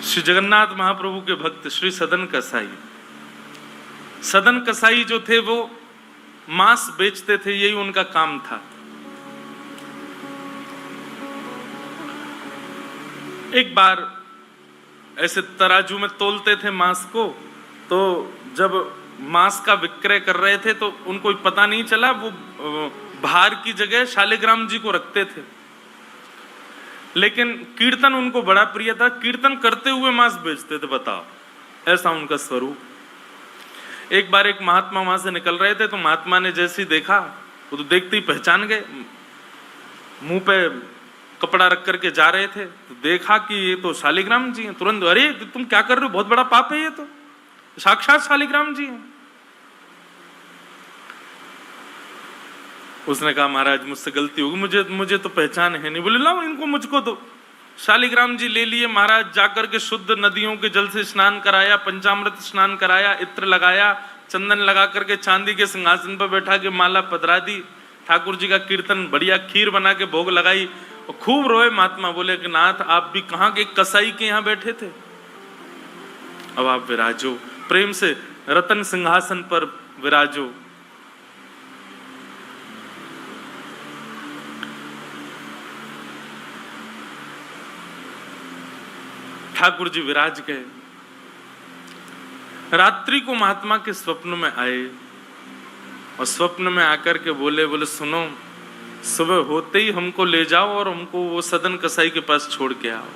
श्री जगन्नाथ महाप्रभु के भक्त श्री सदन कसाई, सदन कसाई जो थे वो मांस बेचते थे, यही उनका काम था। एक बार ऐसे तराजू में तोलते थे मांस को, तो जब मांस का विक्रय कर रहे थे तो उनको पता नहीं चला, वो भार की जगह शालिग्राम जी को रखते थे। लेकिन कीर्तन उनको बड़ा प्रिय था, कीर्तन करते हुए मांस बेचते थे। बताओ, ऐसा उनका स्वरूप। एक बार एक महात्मा वहां से निकल रहे थे, तो महात्मा ने जैसे ही देखा, वो तो देखते ही पहचान गए, मुंह पे कपड़ा रख करके जा रहे थे, तो देखा कि ये तो शालिग्राम जी हैं। तुरंत, अरे तुम क्या कर रहे हो, बहुत बड़ा पाप है, ये तो साक्षात शालिग्राम जी हैं। उसने कहा, महाराज मुझसे गलती होगी, मुझे तो पहचान है नहीं। बोले, लाओ इनको मुझको दो। शालिग्राम जी ले लिए महाराज, जाकर के शुद्ध नदियों के जल से स्नान कराया, पंचामृत स्नान कराया, इत्र लगाया, चंदन लगा करके चांदी के सिंहासन पर बैठा के माला पधरा दी, ठाकुर जी का कीर्तन, बढ़िया खीर बना के भोग लगाई, और खूब रोए महात्मा। बोले कि नाथ, आप भी कहाँ के कसाई के यहाँ बैठे थे, अब आप विराजो, प्रेम से रतन सिंहासन पर विराजो। ठाकुर जी विराज गए। रात्रि को महात्मा के स्वप्न में आए, और स्वप्न में आकर के बोले सुनो, सुबह होते ही हमको ले जाओ और हमको वो सदन कसाई के पास छोड़ के आओ।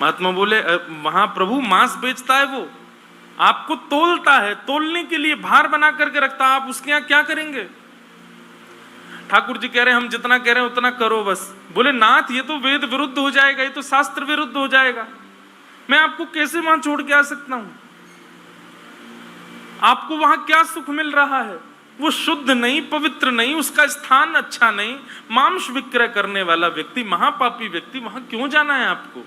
महात्मा बोले, वहां प्रभु मांस बेचता है, वो आपको तोलता है, तोलने के लिए भार बना करके रखता है, आप उसके यहाँ क्या करेंगे? ठाकुर जी कह रहे हैं, हम जितना कह रहे हैं उतना करो बस। बोले, नाथ ये तो वेद विरुद्ध हो जाएगा, ये तो शास्त्र विरुद्ध हो जाएगा, मैं आपको कैसे वहां छोड़ के आ सकता हूं? आपको वहां क्या सुख मिल रहा है? वो शुद्ध नहीं, पवित्र नहीं, उसका स्थान अच्छा नहीं, मांस विक्रय करने वाला व्यक्ति, महापापी व्यक्ति, वहां क्यों जाना है आपको?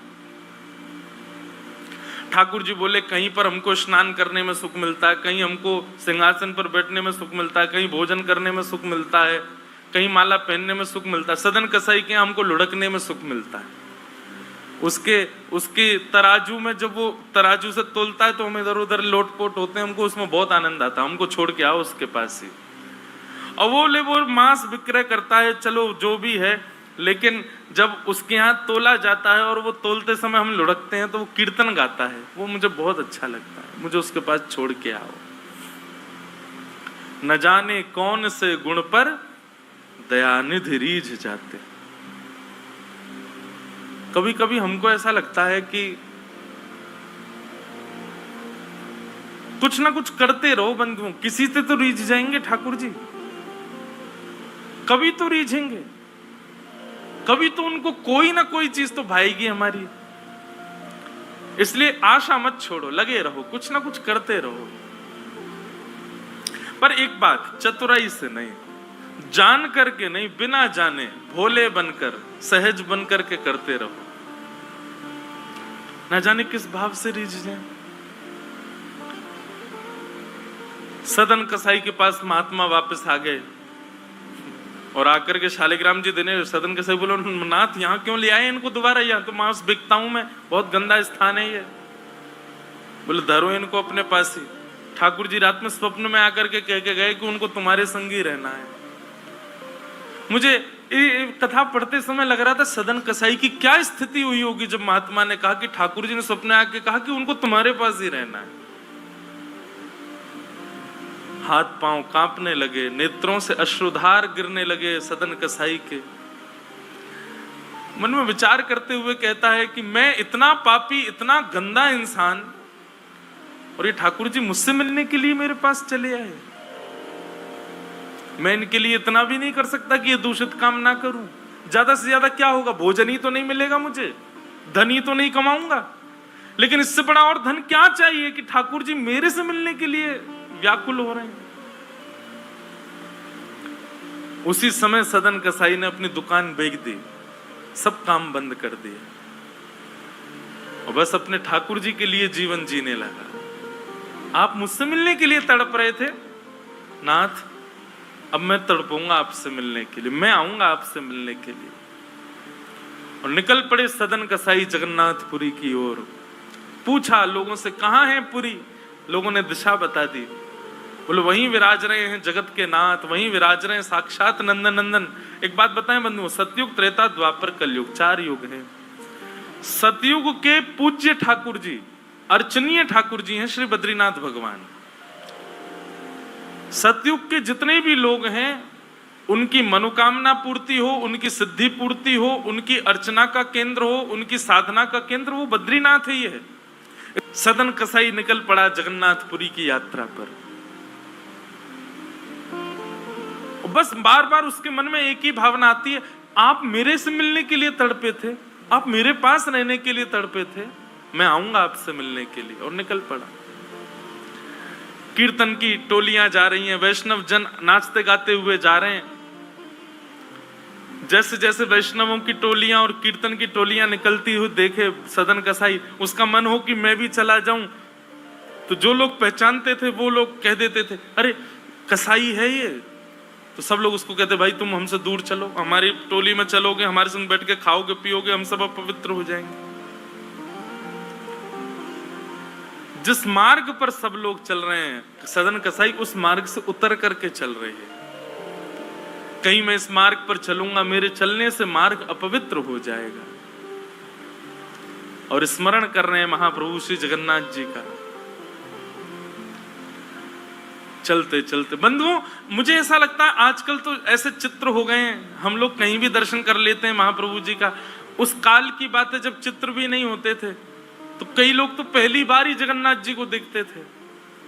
ठाकुर जी बोले, कहीं पर हमको स्नान करने में सुख मिलता है, कहीं हमको सिंहासन पर बैठने में सुख मिलता है, कहीं भोजन करने में सुख मिलता है, कहीं माला पहनने में सुख मिलता है, सदन कसाई के हमको लुढ़कने में सुख मिलता है। उसके तराजू में जब वो तराजू से तोलता है तो हम इधर उधर लोटपोट होते हैं, हमको उसमें बहुत आनंद आता है, हमको छोड़ के आओ उसके पास ही। और वो मांस विक्रय करता है, चलो जो भी है, लेकिन जब उसके यहाँ तोला जाता है और वो तोलते समय हम लुढ़कते हैं तो वो कीर्तन गाता है, वो मुझे बहुत अच्छा लगता है, मुझे उसके पास छोड़ के आओ। न जाने कौन से गुण पर दयानिधि रीझ जाते। कभी कभी हमको ऐसा लगता है कि कुछ ना कुछ करते रहो बंधुओं, किसी से तो रीझ जाएंगे ठाकुर जी, कभी तो रीझेंगे, कभी तो उनको कोई ना कोई चीज तो भाएगी हमारी। इसलिए आशा मत छोड़ो, लगे रहो, कुछ ना कुछ करते रहो। पर एक बात, चतुराई से नहीं, जान करके नहीं, बिना जाने भोले बनकर, सहज बनकर के करते रहो, ना जाने किस भाव से रीझ जाए। सदन कसाई के पास महात्मा वापस आ गए और आकर के शालिग्राम जी देने, सदन कसाई बोलो, नाथ यहाँ क्यों ले आए इनको दोबारा, यहाँ तो मांस बिकता हूं मैं, बहुत गंदा स्थान है ये। बोले, धरो इनको अपने पास ही। ठाकुर जी रात में स्वप्न में आकर के कह के गए कि उनको तुम्हारे संग ही रहना है। मुझे ये कथा पढ़ते समय लग रहा था, सदन कसाई की क्या स्थिति हुई होगी जब महात्मा ने कहा कि ठाकुर जी ने स्वप्न आके कहा कि उनको तुम्हारे पास ही रहना है। हाथ पांव कांपने लगे, नेत्रों से अश्रुधार गिरने लगे सदन कसाई के। मन में विचार करते हुए कहता है कि मैं इतना पापी, इतना गंदा इंसान, और ये ठाकुर जी मुझसे मिलने के लिए मेरे पास चले आए। मैं इनके लिए इतना भी नहीं कर सकता कि ये दूषित काम ना करूं। ज्यादा से ज्यादा क्या होगा, भोजन ही तो नहीं मिलेगा मुझे, धन ही तो नहीं कमाऊंगा, लेकिन इससे बड़ा और धन क्या चाहिए कि ठाकुर जी मेरे से मिलने के लिए व्याकुल हो रहे हैं। उसी समय सदन कसाई ने अपनी दुकान बेच दी, सब काम बंद कर दिया और बस अपने ठाकुर जी के लिए जीवन जीने लगा। आप मुझसे मिलने के लिए तड़प रहे थे, नाथ अब मैं तड़पूंगा आपसे मिलने के लिए, मैं आऊंगा आपसे मिलने के लिए। और निकल पड़े सदन कसाई जगन्नाथपुरी की ओर। पूछा लोगों से, कहाँ है पुरी? लोगों ने दिशा बता दी। बोले वहीं विराज रहे हैं जगत के नाथ, वहीं विराज रहे हैं साक्षात नंदन नंदन। एक बात बताएं बंधुओं, सतयुग, त्रेता, द्वापर, कलयुग, 4 युग हैं। सतयुग के पूज्य ठाकुर जी, अर्चनीय ठाकुर जी हैं श्री बद्रीनाथ भगवान। सतयुग के जितने भी लोग हैं उनकी मनोकामना पूर्ति हो, उनकी सिद्धि पूर्ति हो, उनकी अर्चना का केंद्र हो, उनकी साधना का केंद्र वो बद्रीनाथ ही है। सदन कसाई निकल पड़ा जगन्नाथपुरी की यात्रा पर। बस बार बार उसके मन में एक ही भावना आती है, आप मेरे से मिलने के लिए तड़पे थे, आप मेरे पास रहने के लिए तड़पे थे, मैं आऊंगा आपसे मिलने के लिए। और निकल पड़ा। कीर्तन की टोलियां जा रही हैं, वैष्णव जन नाचते गाते हुए जा रहे हैं। जैसे जैसे वैष्णवों की टोलियां और कीर्तन की टोलियां निकलती हुई देखे सदन कसाई, उसका मन हो कि मैं भी चला जाऊं। तो जो लोग पहचानते थे वो लोग कह देते थे, अरे कसाई है ये। तो सब लोग उसको कहते, भाई तुम हमसे दूर चलो, हमारी टोली में चलोगे, हमारे संग बैठ के खाओगे पियोगे, हम सब अपवित्र हो जाएंगे। जिस मार्ग पर सब लोग चल रहे हैं सदन कसाई उस मार्ग से उतर करके चल रहे हैं। कहीं मैं इस मार्ग पर चलूंगा, मेरे चलने से मार्ग अपवित्र हो जाएगा। और स्मरण कर रहे हैं महाप्रभु श्री जगन्नाथ जी का। चलते चलते बंधुओं, मुझे ऐसा लगता है आजकल तो ऐसे चित्र हो गए हैं, हम लोग कहीं भी दर्शन कर लेते हैं महाप्रभु जी का। उस काल की बात है जब चित्र भी नहीं होते थे, तो कई लोग तो पहली बार ही जगन्नाथ जी को देखते थे।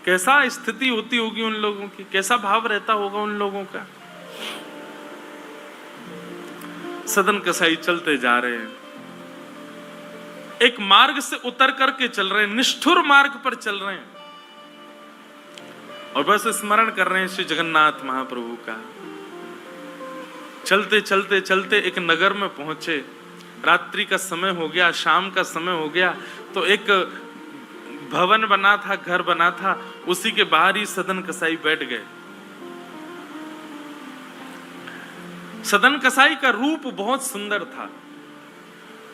कैसा स्थिति होती होगी उन लोगों की, कैसा भाव रहता होगा उन लोगों का। सदन कसाई चलते जा रहे हैं, एक मार्ग से उतर करके चल रहे हैं, निष्ठुर मार्ग पर चल रहे हैं और बस स्मरण कर रहे हैं श्री जगन्नाथ महाप्रभु का। चलते चलते चलते एक नगर में पहुंचे। रात्रि का समय हो गया, शाम का समय हो गया। तो एक भवन बना था, घर बना था, उसी के बाहर ही सदन कसाई बैठ गए। सदन कसाई का रूप बहुत सुंदर था।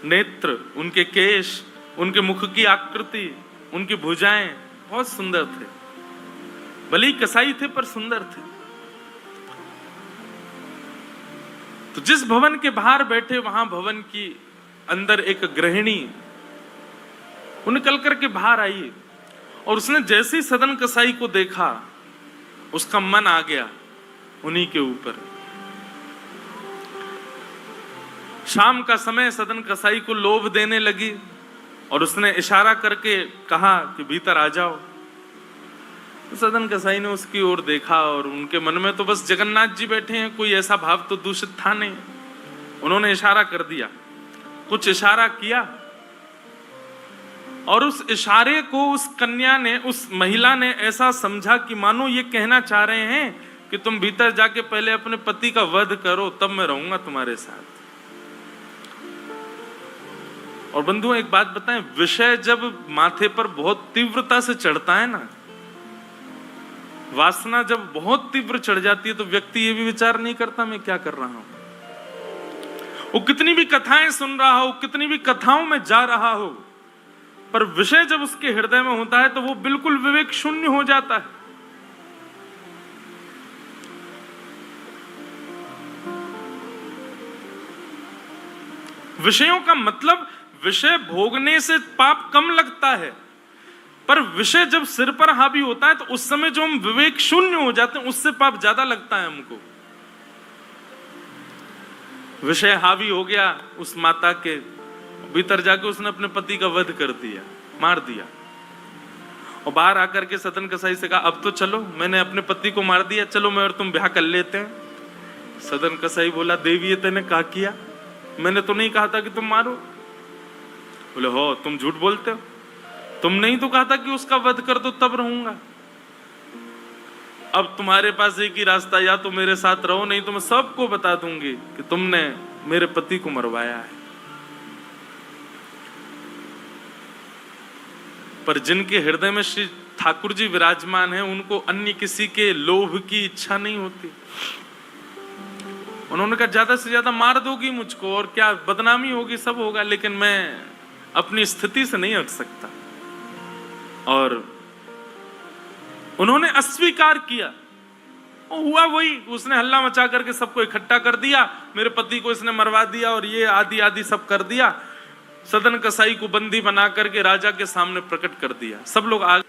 नेत्र, उनके केश, उनके मुख की आकृति, उनकी भुजाएं बहुत सुंदर थे। भले ही कसाई थे पर सुंदर थे। तो जिस भवन के बाहर बैठे वहां भवन की अंदर एक गृहिणी वो निकल करके बाहर आई और उसने जैसे ही सदन कसाई को देखा उसका मन आ गया उन्हीं के ऊपर। शाम का समय, सदन कसाई को लोभ देने लगी और उसने इशारा करके कहा कि भीतर आ जाओ। तो सदन कसाई ने उसकी ओर देखा और उनके मन में तो बस जगन्नाथ जी बैठे हैं, कोई ऐसा भाव तो दूषित था नहीं। उन्होंने इशारा कर दिया, कुछ इशारा किया और उस इशारे को उस कन्या ने, उस महिला ने ऐसा समझा कि मानो ये कहना चाह रहे हैं कि तुम भीतर जाके पहले अपने पति का वध करो, तब मैं रहूंगा तुम्हारे साथ। और बंधुओं एक बात बताएं, विषय जब माथे पर बहुत तीव्रता से चढ़ता है ना, वासना जब बहुत तीव्र चढ़ जाती है, तो व्यक्ति ये भी विचार नहीं करता मैं क्या कर रहा हूं। वो कितनी भी कथाएं सुन रहा हो, कितनी भी कथाओं में जा रहा हो, पर विषय जब उसके हृदय में होता है तो वो बिल्कुल विवेक शून्य हो जाता है। विषयों का मतलब, विषय भोगने से पाप कम लगता है, पर विषय जब सिर पर हावी होता है तो उस समय जो हम विवेक शून्य हो जाते हैं उससे पाप ज्यादा लगता है हमको। विषय हावी हो गया उस माता के, भीतर जाके उसने अपने पति का वध कर दिया, मार दिया। और बाहर आकर के सदन कसाई से कहा, अब तो चलो, मैंने अपने पति को मार दिया, चलो मैं और तुम ब्याह कर लेते हैं। सदन कसाई बोला, देवी ये तेने क्या किया? मैंने तो नहीं कहा था कि तुम मारो। बोले, हो तुम झूठ बोलते हो, तुमने ही तो कहा था कि उसका वध कर दो तब रहूंगा। अब तुम्हारे पास एक ही रास्ता, या तो मेरे साथ रहो, नहीं तो मैं सबको बता दूंगी कि तुमने मेरे पति को मरवाया है। पर जिनके हृदय में श्री ठाकुर जी विराजमान हैं, उनको अन्य किसी के लोभ की इच्छा नहीं होती। उन्होंने कहा ज्यादा से ज्यादा मार दोगी मुझको और क्या बदनामी होगी, सब होगा, लेकिन मैं अपनी स्थिति से नहीं हट सकता। और उन्होंने अस्वीकार किया। और हुआ वही, उसने हल्ला मचा करके सबको इकट्ठा कर दिया, मेरे पति को इसने मरवा दिया और ये आदि आदि सब कर दिया। सदन कसाई को बंदी बना करके राजा के सामने प्रकट कर दिया। सब लोग आ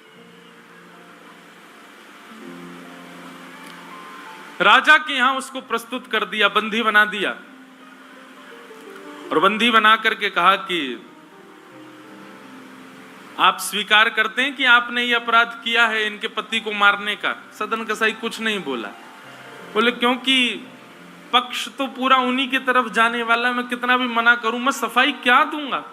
राजा के यहां उसको प्रस्तुत कर दिया, बंदी बना दिया। और बंदी बना करके कहा कि आप स्वीकार करते हैं कि आपने ये अपराध किया है इनके पति को मारने का? सदन कसाई कुछ नहीं बोला। बोले क्योंकि पक्ष तो पूरा उन्हीं की तरफ जाने वाला, मैं कितना भी मना करूं, मैं सफाई क्या दूंगा,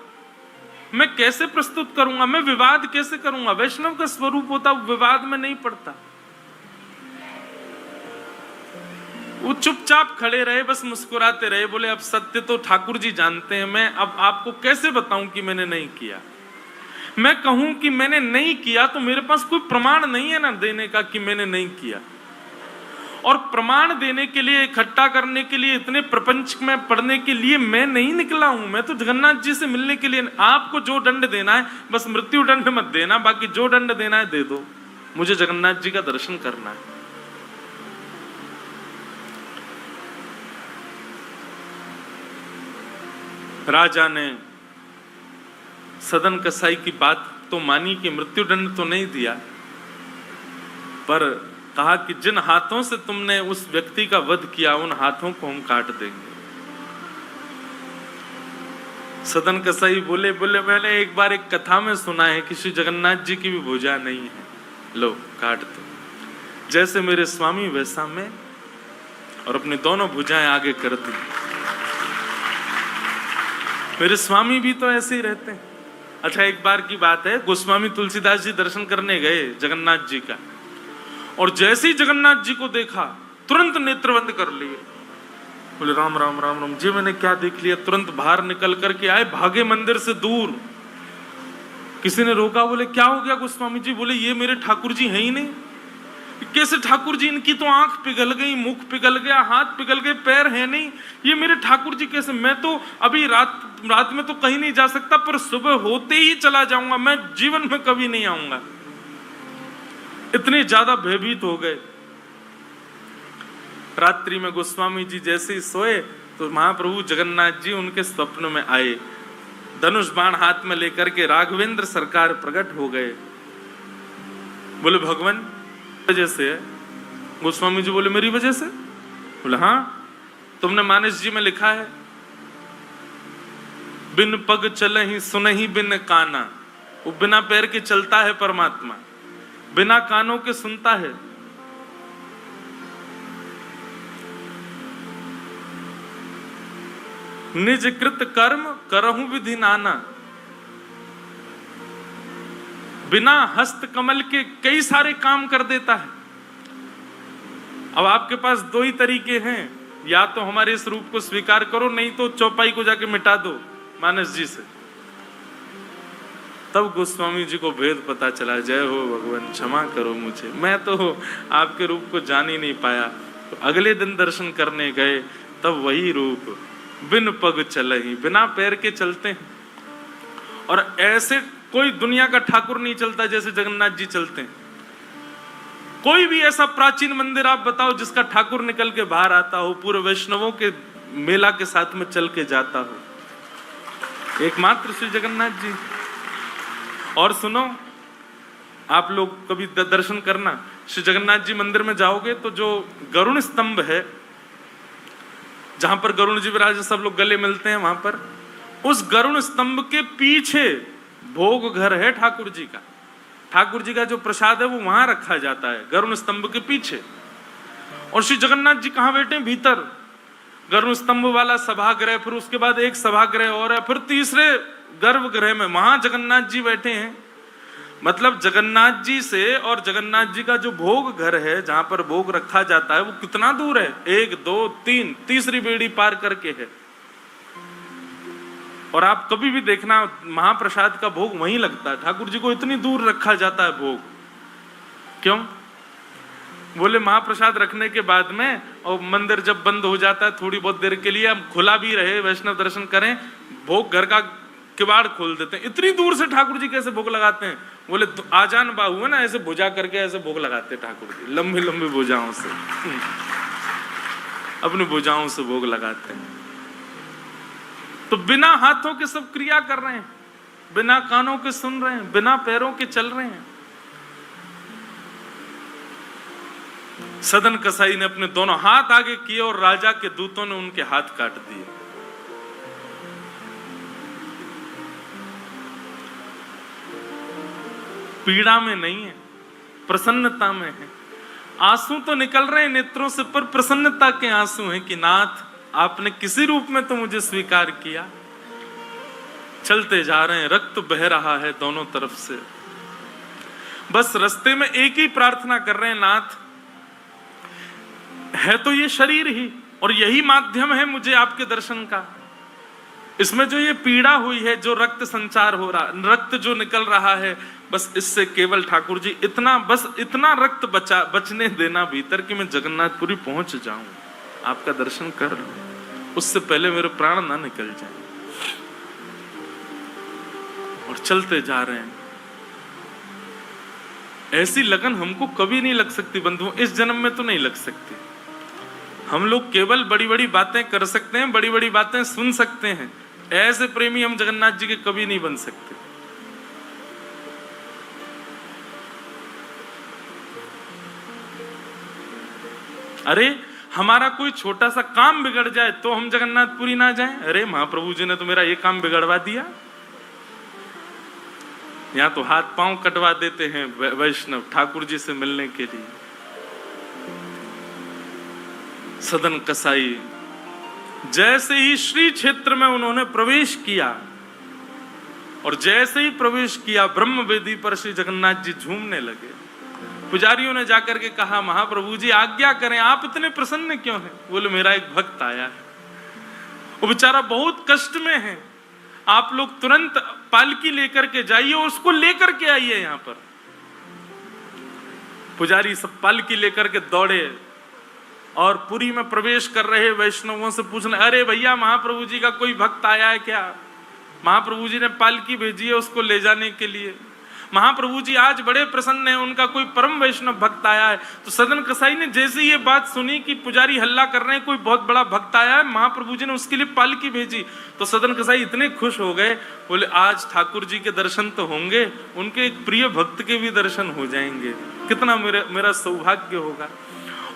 मैं कैसे प्रस्तुत करूंगा, मैं विवाद कैसे करूंगा? वैष्णव का स्वरूप होता विवाद में नहीं पड़ता। वो चुपचाप खड़े रहे, बस मुस्कुराते रहे। बोले अब सत्य तो ठाकुर जी जानते हैं, मैं अब आपको कैसे बताऊं कि मैंने नहीं किया। मैं कहूं कि मैंने नहीं किया तो मेरे पास कोई प्रमाण नहीं है ना देने का कि मैंने नहीं किया। और प्रमाण देने के लिए, इकट्ठा करने के लिए, इतने प्रपंच में पढ़ने के लिए मैं नहीं निकला हूं। मैं तो जगन्नाथ जी से मिलने के लिए, आपको जो दंड देना है बस मृत्यु दंड मत देना, बाकी जो दंड देना है दे दो, मुझे जगन्नाथ जी का दर्शन करना है। राजा ने सदन कसाई की बात तो मानी कि मृत्यु दंड तो नहीं दिया, पर कहा कि जिन हाथों से तुमने उस व्यक्ति का वध किया उन हाथों को हम काट देंगे। सदन कसाई बोले मैंने एक बार एक कथा में सुना है कि श्री जगन्नाथ जी की भी भुजा नहीं है, लो काट दो। जैसे मेरे स्वामी वैसा मैं, और अपनी दोनों भुजाएं आगे कर दी। मेरे स्वामी भी तो ऐसे ही रहते हैं। अच्छा, एक बार की बात है, गोस्वामी तुलसीदास जी दर्शन करने गए जगन्नाथ जी का, और जैसे ही जगन्नाथ जी को देखा तुरंत नेत्र बंद कर लिए। बोले राम राम राम राम जी, मैंने क्या देख लिया? तुरंत बाहर निकल करके आए, भागे मंदिर से दूर। किसी ने रोका, बोले क्या हो गया गोस्वामी जी? बोले ये मेरे ठाकुर जी हैं ही नहीं। कैसे ठाकुर जी? इनकी तो आंख पिघल गई, मुख पिघल गया, हाथ पिघल गए, पैर है नहीं, ये मेरे ठाकुर जी कैसे? मैं तो अभी रात में तो कहीं नहीं जा सकता, पर सुबह होते ही चला जाऊंगा, मैं जीवन में कभी नहीं आऊंगा। इतने ज्यादा भयभीत हो गए। रात्रि में गोस्वामी जी जैसे ही सोए तो महाप्रभु जगन्नाथ जी उनके स्वप्न में आए, धनुष बाण हाथ में लेकर के राघवेंद्र सरकार प्रकट हो गए। बोले भगवान वजह से है? गोस्वामी जी बोले मेरी वजह से? बोले हाँ, तुमने मानस जी में लिखा है बिन पग चलहि सुनहि बिन काना। वो बिना पैर के चलता है परमात्मा, बिना कानों के सुनता है। निज कृत कर्म करहु विधि नाना। बिना हस्त कमल के कई सारे काम कर देता है। अब आपके पास दो ही तरीके हैं, या तो हमारे इस रूप को स्वीकार करो, नहीं तो चौपाई को जाके मिटा दो मानस जी से। तब गोस्वामी जी को भेद पता चला। जय हो भगवान, क्षमा करो मुझे, मैं तो आपके रूप को जान ही नहीं पाया। तो अगले दिन दर्शन करने गए, तब वही रूप बिन पग चलहि, बिना पैर के चलते हैं। और ऐसे कोई दुनिया का ठाकुर नहीं चलता जैसे जगन्नाथ जी चलते हैं। कोई भी ऐसा प्राचीन मंदिर आप बताओ जिसका ठाकुर निकल के बाहर आता हो, पूरे वैष्णवों के मेला के साथ में चल के जाता हो, एकमात्र श्री जगन्नाथ जी। और सुनो, आप लोग कभी दर्शन करना, श्री जगन्नाथ जी मंदिर में जाओगे तो जो गरुण स्तंभ है, जहां पर गरुण जी विराज, सब लोग गले मिलते हैं, वहां पर उस गरुण स्तंभ के पीछे भोग घर है ठाकुर जी का। ठाकुर जी का जो प्रसाद है वो वहां रखा जाता है, गरुण स्तंभ के पीछे। और श्री जगन्नाथ जी कहां बैठे? भीतर गरुण स्तंभ वाला सभागृह, फिर उसके बाद एक सभागृह और है, फिर तीसरे गर्भगृह में वहां जगन्नाथ जी बैठे हैं। मतलब जगन्नाथ जी से और जगन्नाथ जी का जो भोग घर है, जहां पर भोग रखा जाता है, वो कितना दूर है? 1 2 3 तीसरी बेड़ी पार करके है। और आप कभी भी देखना, महाप्रसाद का भोग वहीं लगता है। ठाकुर जी को इतनी दूर रखा जाता है भोग, क्यों? बोले महाप्रसाद रखने के बाद में और मंदिर जब बंद हो जाता है थोड़ी बहुत देर के लिए, हम खुला भी रहे वैष्णव दर्शन करें, भोग घर का किवाड़ खोल देते हैं। इतनी दूर से ठाकुर जी कैसे भोग लगाते हैं? बोले आजान बाहु है ना, ऐसे भुजा करके ऐसे भोग लगाते ठाकुर जी, लंबी लंबी भुजाओं से अपनी भुजाओं से भोग लगाते हैं। तो बिना हाथों के सब क्रिया कर रहे हैं, बिना कानों के सुन रहे हैं, बिना पैरों के चल रहे हैं। सदन कसाई ने अपने दोनों हाथ आगे किए और राजा के दूतों ने उनके हाथ काट दिए। पीड़ा में नहीं है, प्रसन्नता में है। आंसू तो निकल रहे हैं नेत्रों से, पर प्रसन्नता के आंसू हैं कि नाथ आपने किसी रूप में तो मुझे स्वीकार किया। चलते जा रहे हैं, रक्त बह रहा है दोनों तरफ से। बस रास्ते में एक ही प्रार्थना कर रहे हैं, नाथ है तो ये शरीर ही, और यही माध्यम है मुझे आपके दर्शन का। इसमें जो ये पीड़ा हुई है, जो रक्त संचार हो रहा, रक्त जो निकल रहा है, बस इससे केवल ठाकुर जी इतना, बस इतना रक्त बचने देना भीतर कि मैं जगन्नाथपुरी पहुंच जाऊं, आपका दर्शन कर लूं, उससे पहले मेरे प्राण ना निकल जाए। और चलते जा रहे हैं। ऐसी लगन हमको कभी नहीं लग सकती बंधुओं, इस जन्म में तो नहीं लग सकती। हम लोग केवल बड़ी बड़ी बातें कर सकते हैं, बड़ी बड़ी बातें सुन सकते हैं, ऐसे प्रेमी हम जगन्नाथ जी के कभी नहीं बन सकते। अरे हमारा कोई छोटा सा काम बिगड़ जाए तो हम जगन्नाथपुरी ना जाएं? अरे महाप्रभु जी ने तो मेरा ये काम बिगड़वा दिया। यहां तो हाथ पांव कटवा देते हैं वैष्णव ठाकुर जी से मिलने के लिए। सदन कसाई जैसे ही श्री क्षेत्र में उन्होंने प्रवेश किया, और जैसे ही प्रवेश किया ब्रह्म वेदी पर श्री जगन्नाथ जी झूमने लगे। पुजारियों ने जाकर के कहा, महाप्रभु जी आज्ञा करें, आप इतने प्रसन्न क्यों हैं? बोले मेरा एक भक्त आया है, वो बेचारा बहुत कष्ट में है, आप लोग तुरंत पालकी लेकर के जाइए और उसको लेकर के आइए यहां पर। पुजारी सब पालकी लेकर के दौड़े और पुरी में प्रवेश कर रहे वैष्णवों से पूछने, अरे भैया महाप्रभु जी का कोई भक्त आया है क्या? महाप्रभु जी ने पालकी भेजी है उसको ले जाने के लिए। महाप्रभु जी आज बड़े प्रसन्न हैं, उनका कोई परम वैष्णव भक्त आया है। तो सदन कसाई ने जैसे ये बात सुनी कि पुजारी हल्ला कर रहे हैं, कोई बहुत बड़ा भक्त आया है, महाप्रभु जी ने उसके लिए पालकी भेजी, तो सदन कसाई इतने खुश हो गए, बोले आज ठाकुर जी के दर्शन तो होंगे, उनके एक प्रिय भक्त के भी दर्शन हो जाएंगे, कितना मेरा सौभाग्य होगा।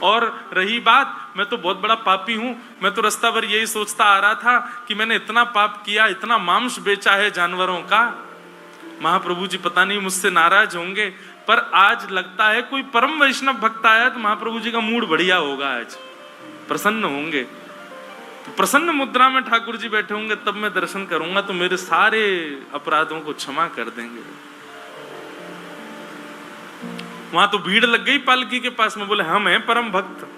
और रही बात, मैं तो बहुत बड़ा पापी हूं, मैं तो रास्ता भर यही सोचता आ रहा था कि मैंने इतना पाप किया, इतना मांस बेचा है जानवरों का, महाप्रभु जी पता नहीं मुझसे नाराज होंगे, पर आज लगता है कोई परम वैष्णव भक्त आया तो महाप्रभु जी का मूड बढ़िया होगा, आज प्रसन्न होंगे। तो प्रसन्न मुद्रा में ठाकुर जी बैठे होंगे, तब मैं दर्शन करूंगा तो मेरे सारे अपराधों को क्षमा कर देंगे। वहां तो भीड़ लग गई पालकी के पास में, बोले हम हैं परम भक्त,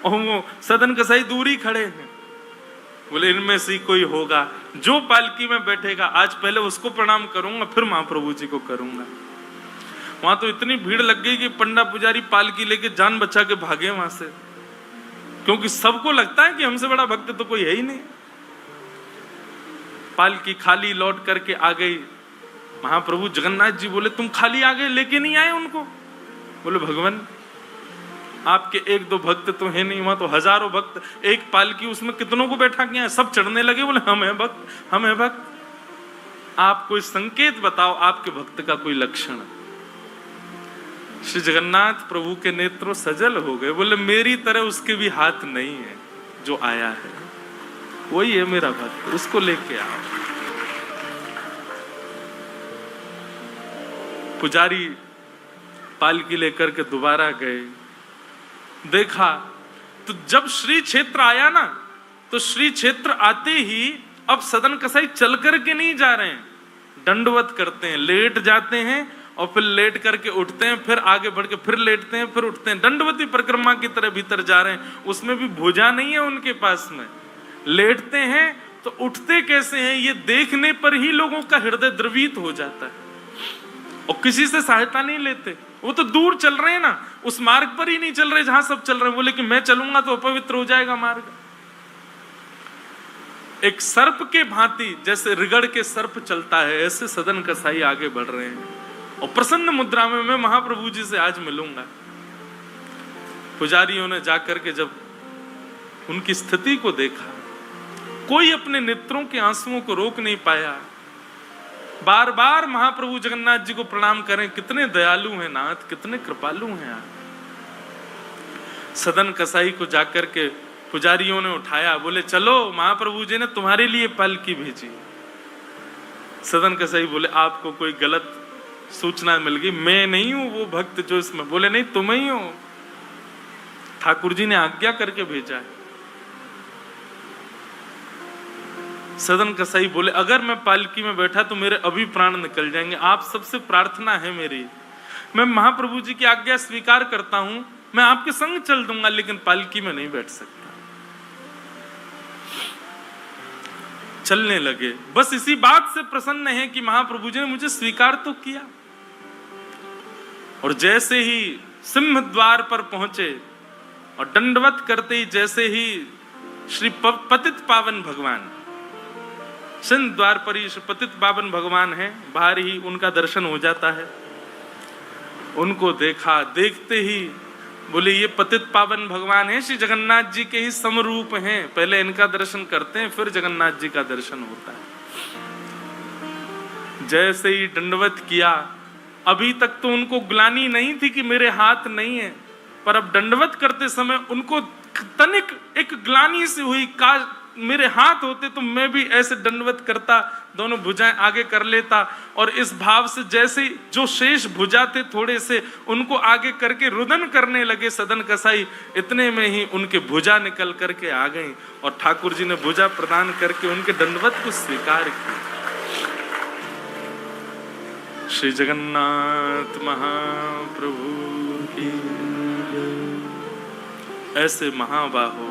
और वो सदन कसाई दूरी खड़े हैं, बोले इनमें से कोई होगा जो पालकी में बैठेगा, आज पहले उसको प्रणाम करूंगा फिर महाप्रभु जी को करूंगा। वहां तो इतनी भीड़ लग गई कि पंडा पुजारी पालकी लेके जान बचा के भागे वहां से, क्योंकि सबको लगता है कि हमसे बड़ा भक्त तो कोई है ही नहीं। पालकी खाली लौट करके आ गई। महाप्रभु जगन्नाथ जी बोले तुम खाली आ गए, लेके नहीं आए उनको? बोले भगवान आपके एक दो भक्त तो है नहीं, वहां तो हजारों भक्त, एक पालकी उसमें कितनों को बैठा किया है, सब चढ़ने लगे, बोले हम हैं भक्त, हम हैं भक्त। आप कोई संकेत बताओ, आपके भक्त का कोई लक्षण। श्री जगन्नाथ प्रभु के नेत्रों सजल हो गए, बोले मेरी तरह उसके भी हाथ नहीं है, जो आया है वही है मेरा भक्त, उसको लेके आओ। पुजारी पालकी लेकर के दोबारा गए, देखा तो जब श्री क्षेत्र आया ना, तो श्री क्षेत्र आते ही अब सदन कसाई चल करके नहीं जा रहे हैं, दंडवत करते हैं, लेट जाते हैं और फिर लेट करके उठते हैं, फिर आगे बढ़ के फिर लेटते हैं, फिर उठते हैं, दंडवती परिक्रमा की तरह भीतर जा रहे हैं। उसमें भी भुजा नहीं है उनके पास में, लेटते हैं तो उठते कैसे हैं, ये देखने पर ही लोगों का हृदय द्रवित हो जाता है। और किसी से सहायता नहीं लेते। वो तो दूर चल रहे हैं ना, उस मार्ग पर ही नहीं चल रहे जहां सब चल रहे हैं। बोले कि मैं चलूंगा तो अपवित्र हो जाएगा मार्ग। एक सर्प के भांति जैसे रिगड़ के सर्प चलता है, ऐसे सदन कसाई आगे बढ़ रहे हैं। और प्रसन्न मुद्रा में मैं महाप्रभु जी से आज मिलूंगा। पुजारियों ने जाकर के जब उनकी स्थिति को देखा, कोई अपने नेत्रों के आंसुओं को रोक नहीं पाया। बार बार महाप्रभु जगन्नाथ जी को प्रणाम करें, कितने दयालु हैं नाथ, कितने कृपालु हैं आप। सदन कसाई को जाकर के पुजारियों ने उठाया, बोले चलो महाप्रभु जी ने तुम्हारे लिए पालकी भेजी। सदन कसाई बोले आपको कोई गलत सूचना मिल गई, मैं नहीं हूं वो भक्त जो इसमें। बोले नहीं तुम ही हो, ठाकुर जी ने आज्ञा करके भेजा है। सदन कसाई बोले अगर मैं पालकी में बैठा तो मेरे अभी प्राण निकल जाएंगे। आप सबसे प्रार्थना है मेरी, मैं महाप्रभु जी की आज्ञा स्वीकार करता हूं, मैं आपके संग चल दूंगा, लेकिन पालकी में नहीं बैठ सकता। चलने लगे, बस इसी बात से प्रसन्न है कि महाप्रभु जी ने मुझे स्वीकार तो किया। और जैसे ही सिंह द्वार पर पहुंचे और दंडवत करते ही जैसे ही श्री पतित पावन भगवान, सिंह द्वार पर ही पतित पावन भगवान है, बाहर ही उनका दर्शन हो जाता है। उनको देखा, देखते ही बोले ये पतित पावन भगवान है, श्री जगन्नाथ जी के ही समरूप हैं। पहले इनका दर्शन करते हैं, फिर जगन्नाथ जी का दर्शन होता है। जैसे ही दंडवत किया, अभी तक तो उनको ग्लानि नहीं थी कि मेरे हाथ नहीं है, पर अब दंडवत करते समय उनको तनिक एक ग्लानि सी हुई, काश मेरे हाथ होते तो मैं भी ऐसे दंडवत करता, दोनों भुजाएं आगे कर लेता। और इस भाव से जैसे जो शेष भुजा थे थोड़े से, उनको आगे करके रुदन करने लगे सदन कसाई। इतने में ही उनके भुजा निकल करके आ गई और ठाकुर जी ने भुजा प्रदान करके उनके दंडवत को स्वीकार किया। श्री जगन्नाथ महाप्रभु की। ऐसे महाबाहो,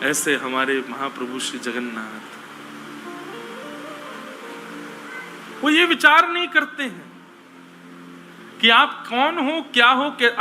ऐसे हमारे महाप्रभु श्री जगन्नाथ, वो ये विचार नहीं करते हैं कि आप कौन हो, क्या हो,